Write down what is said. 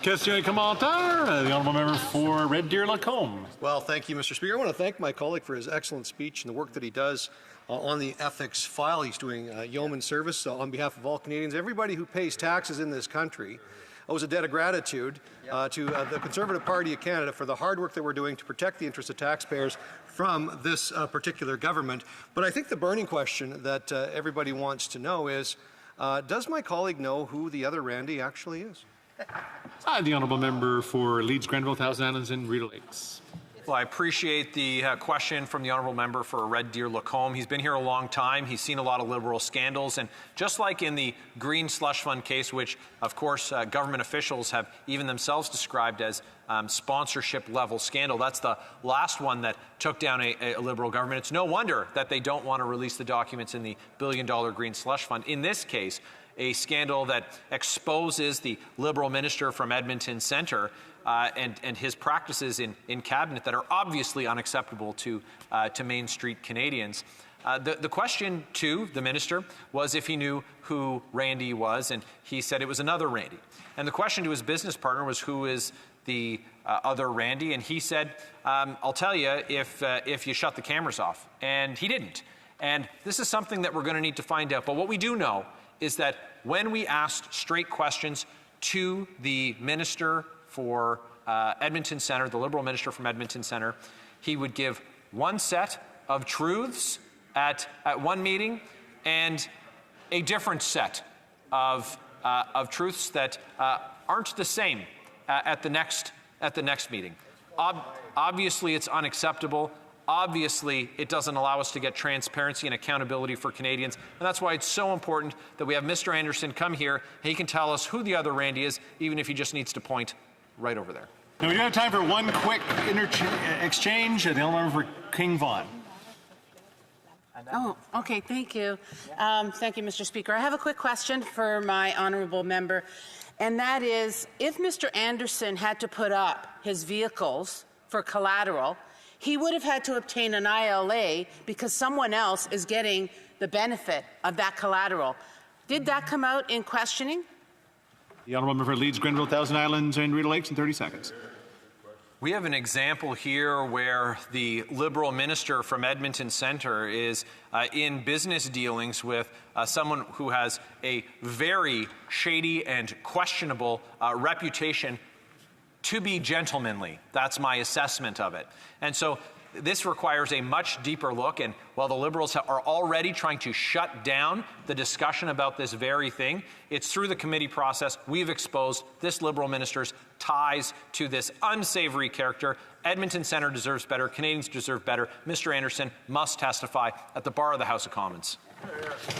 Question commentaire, the honourable member for Red Deer Lacombe. Well, thank you, Mr. Speaker. I want to thank my colleague for his excellent speech and the work that he does on the ethics file. He's doing yeoman service on behalf of all Canadians. Everybody who pays taxes in this country owes a debt of gratitude to the Conservative Party of Canada for the hard work that we're doing to protect the interests of taxpayers from this particular government. But I think the burning question that everybody wants to know is, does my colleague know who the other Randy actually is? The honourable member for Leeds, Grenville, Thousand Islands and Rideau Lakes. Well, I appreciate the question from the honourable member for Red Deer Lacombe. He's been here a long time. He's seen a lot of Liberal scandals. And just like in the Green Slush Fund case, which, of course, government officials have even themselves described as sponsorship-level scandal, that's the last one that took down a Liberal government. It's no wonder that they don't want to release the documents in the billion-dollar Green Slush Fund. In this case, a scandal that exposes the Liberal minister from Edmonton Centre and his practices in cabinet that are obviously unacceptable to Main Street Canadians. The question to the minister was if he knew who Randy was, and he said it was another Randy. And the question to his business partner was, who is the other Randy? And he said, I'll tell you if you shut the cameras off. And he didn't. And this is something that we're going to need to find out. But what we do know is that when we asked straight questions to the minister for Edmonton Centre, the Liberal minister from Edmonton Centre, he would give one set of truths at one meeting and a different set of truths that aren't the same at the next meeting. Obviously, it's unacceptable. Obviously, it doesn't allow us to get transparency and accountability for Canadians, and that's why it's so important that we have Mr. Anderson come here and he can tell us who the other Randy is, even if he just needs to point right over there. Now, we do have time for one quick exchange. The honourable member for King Vaughan. Oh, okay, thank you. Thank you, Mr. Speaker. I have a quick question for my honourable member, and that is, if Mr. Anderson had to put up his vehicles for collateral, he would have had to obtain an ILA because someone else is getting the benefit of that collateral. Did that come out in questioning? The honourable member for Leeds, Grenville, Thousand Islands and Rideau Lakes in 30 seconds. We have an example here where the Liberal minister from Edmonton Centre is in business dealings with someone who has a very shady and questionable reputation to be gentlemanly. That's my assessment of it. And so this requires a much deeper look, and while the Liberals are already trying to shut down the discussion about this very thing, it's through the committee process we've exposed this Liberal minister's ties to this unsavory character. Edmonton Centre deserves better. Canadians deserve better. Mr. Anderson must testify at the bar of the House of Commons.